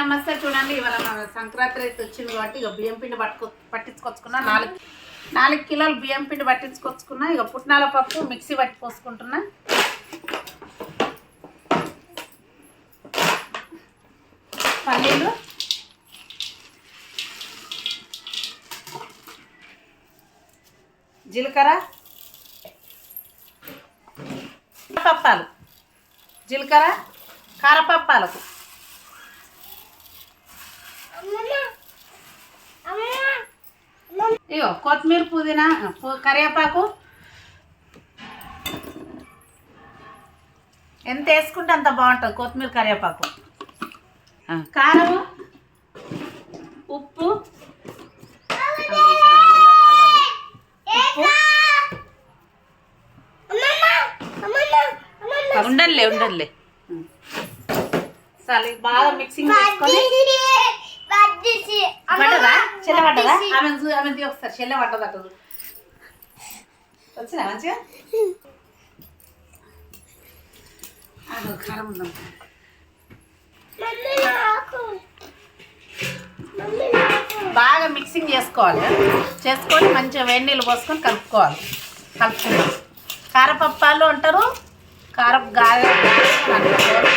నమస్తే. చూడండి, ఇవాళ మన సంక్రాంతి అయితే వచ్చింది కాబట్టి ఇక బియ్యం పిండి పట్టించుకొచ్చుకున్నా. 4 కిలోలు బియ్యం పిండి పట్టించుకొచ్చుకున్నా. ఇక పుట్నాల పప్పు మిక్సీ పట్టి పోసుకుంటున్నా. పల్లీలు, జీలకర్ర, పప్పాలు, జీలకర్ర కారపప్పాలకు, ఇగో కొత్తిమీర, పుదీనా, కరివేపాకు ఎంత వేసుకుంటే అంత బాగుంటుంది. కొత్తిమీర, కరివేపాకు, కారం, ఉప్పు, ఉండలే సరే బాగా మిక్సింగ్ చేసుకొని పడ్డదా చెల్ల పడ్డదా ఆమె ఒకసారి చెల్ల పడ్డదట వచ్చినా మంచిగా కారం ఉందాం. బాగా మిక్సింగ్ చేసుకొని మంచిగా వేడి నీళ్ళు పోసుకొని కలుపుకుందాం. కారపప్పాలు అంటారు, కారపు గారె అంటారు.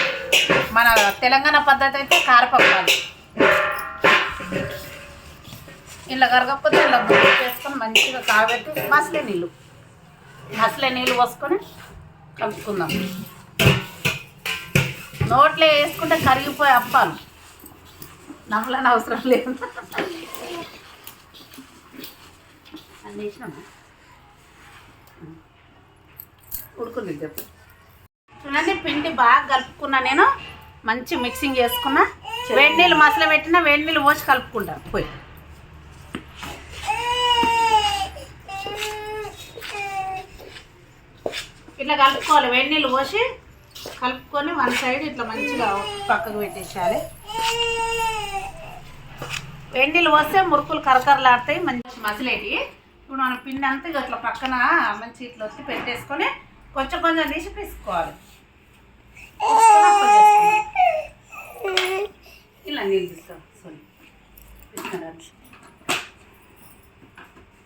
మన తెలంగాణ పద్ధతి అయితే కారపప్పాలు. ఇలా కరగకపోతే ఇలా బుద్ధి చేసుకొని మంచిగా కాబెట్టి మసలే నీళ్ళు పోసుకొని కలుపుకుందాం. నోట్లో వేసుకుంటే కరిగిపోయే అప్పాలు, నమ్మలని అవసరం లేదు. అన్నీ వేసినామా ఉడుకుంది చెప్పు. చూడండి, పిండి బాగా కలుపుకున్నా. నేను మంచి మిక్సింగ్ చేసుకున్నా. వేడి నీళ్ళు మసలు పెట్టినా వేడి నీళ్ళు పోసి కలుపుకుంటా. పోయి ఇట్లా కలుపుకోవాలి. వేడి నీళ్ళు పోసి కలుపుకొని వన్ సైడ్ ఇట్లా మంచిగా పక్కకు పెట్టేసేయాలి. వేడి నీళ్ళు పోస్తే మురుకులు కరకరలాడతాయి, మంచి మసలేటి. ఇప్పుడు మన పిండి అంతా ఇట్లా పక్కన మంచి ఇట్లా వచ్చి పెట్టేసుకొని కొంచెం తీసి పిసుకోవాలి. ఇలా నీళ్ళు తీసుకోవాలి.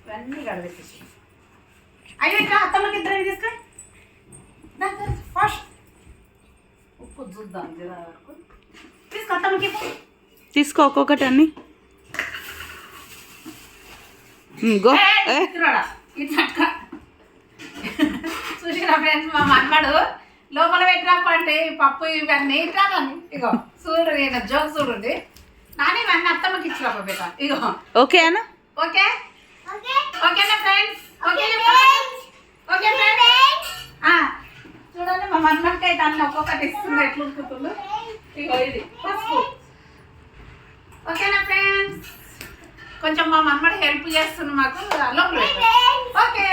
ఇవన్నీ గడబెట్టేసి అయ్యో ఇట్లా అత్తమ్మకి ఇద్దరు తీసుకో. ఫస్ట్ ఉప్పు చూద్దాం వరకు తీసుకో. అత్తమ్మకి తీసుకో ఒక్కొక్కటి అన్ని. చూసిరా ఫ్రెండ్స్, మా మనవాడు లోపల పెట్టినప్పంటే పప్పు ఇవన్నీ ఇట్రాలని. ఇగో చూడు, నేను జోక్ చూడండి. నాని ఇవన్నీ అత్తమ్మకి ఇచ్చిరాప బేట. ఇగో ఓకే అన్న. ఓకే ఓకేనా ఫ్రెండ్స్? ఓకే ఫ్రెండ్స్, చూడండి మా మనవాడికి అయితే అన్నీ ఒక్కొక్కటి ఇస్తుంది. ఎట్లా ఉడుకుతుందో. ఇగో ఇది పసుపు. ఓకేనా ఫ్రెండ్స్? కొంచెం మా మనవాడు హెల్ప్ చేస్తుంది మాకు. లోపల ఓకే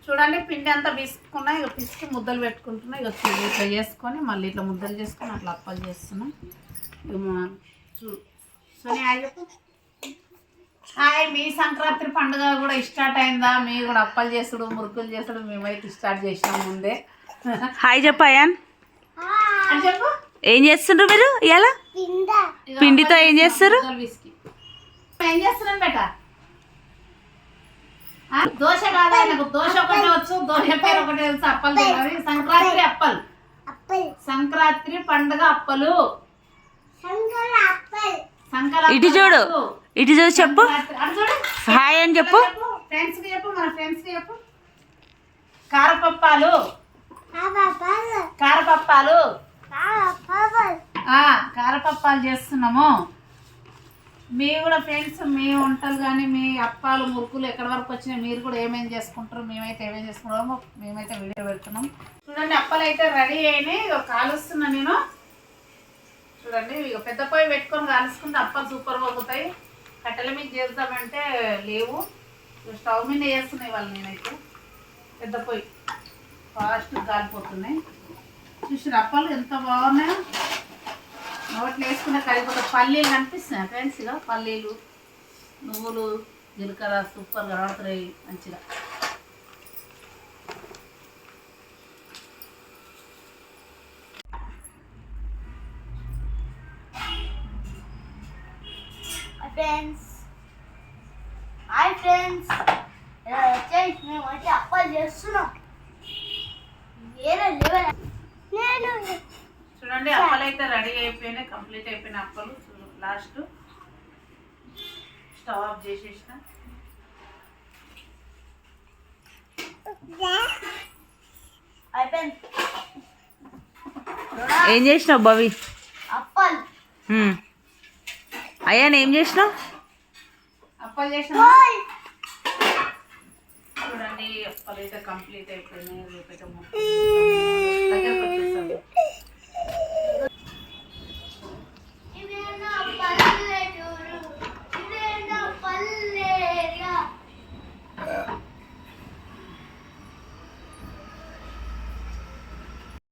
చూడండి, పిండి అంతా పిసుకున్నా. ఇక పిసికి ముద్దలు పెట్టుకుంటున్నా. ఇక ఇట్లా చేసుకొని మళ్ళీ ఇట్లా ముద్దలు చేసుకొని అట్లా అప్పాలు చేస్తున్నాం. సోని హాయ్ చెప్పు. హాయ్. మీ సంక్రాంతి పండుగ కూడా స్టార్ట్ అయిందా? మీరు కూడా అప్పాలు చేసుడు, మురుకులు చేసుడు మేమైతే స్టార్ట్ చేసినాం ముందే. హాయ్ చెప్పు అయాన్. చెప్పు, ఏం చేస్తుండ్రు మీరు ఇవాళ? పిండితో ఏం చేస్తారు? ఏం చేస్తున్నాను బేట? దోశ కాదు, ఆయనకు దోశ ఒకటే వచ్చు, దోశ పేరు ఒకటే వచ్చు. అప్పలు తినాలి. సంక్రాంతి అప్పలు, సంక్రాంతి పండుగ అప్పలు. ఇటు చూడు, ఇటు చూడు, చెప్పు హాయ్ అని చెప్పు. ఫ్రెండ్స్ కి చెప్పు, మన ఫ్రెండ్స్ కి చెప్పు. కారపప్పాలు కారపప్పాలు చేస్తున్నాము. మీ కూడా ఫ్రెండ్స్, మీ వంటలు కానీ మీ అప్పాలు మురుకులు ఎక్కడి వరకు వచ్చినాయి, మీరు కూడా ఏమేమి చేసుకుంటారు, మేమైతే ఏమేమి చేసుకుంటామో మేమైతే వీడియో పెడుతున్నాం. చూడండి, అప్పాలు అయితే రెడీ అయినాయి. ఇక కాలుస్తున్నా నేను. చూడండి, ఇక పెద్ద పొయ్యి పెట్టుకొని కాలుసుకుంటే అప్పాలు సూపర్ పోతాయి. కట్టెల మీద చేద్దామంటే లేవు, స్టవ్ మీద చేస్తున్నాయి వాళ్ళు. నేనైతే పెద్ద పొయ్యి ఫాస్ట్ కాలిపోతున్నాయి. చూసి అప్పాలు ఎంత బాగున్నాయో. నోట్లు వేసుకునే కరిగిపోతే పల్లీలు కనిపిస్తున్నాయి ఫ్రెండ్స్. ఇక పల్లీలు నువ్వులు జీలకర్ర సూపర్ కనబడుతున్నాయి మంచిగా. హాయ్ ఫ్రెండ్స్, వచ్చేసి మేము అయితే అప్పాలు చేస్తున్నాం. వేరే లెవెల్. చూడండి అప్పలు అయితే రెడీ అయిపోయినాయి, కంప్లీట్ అయిపోయిన అప్పలు. లాస్ట్ స్టవ్ ఆఫ్ చేసేసిన. అయిపోయింది. ఏం చేసినావు భవి? అప్పాలు అయ్యా ఏం చేసినావు? అప్పలు చేసిన. చూడండి అప్పలు అయితే కంప్లీట్ అయిపోయినాయి. రేపైతే దగ్గరకు వచ్చేసాము.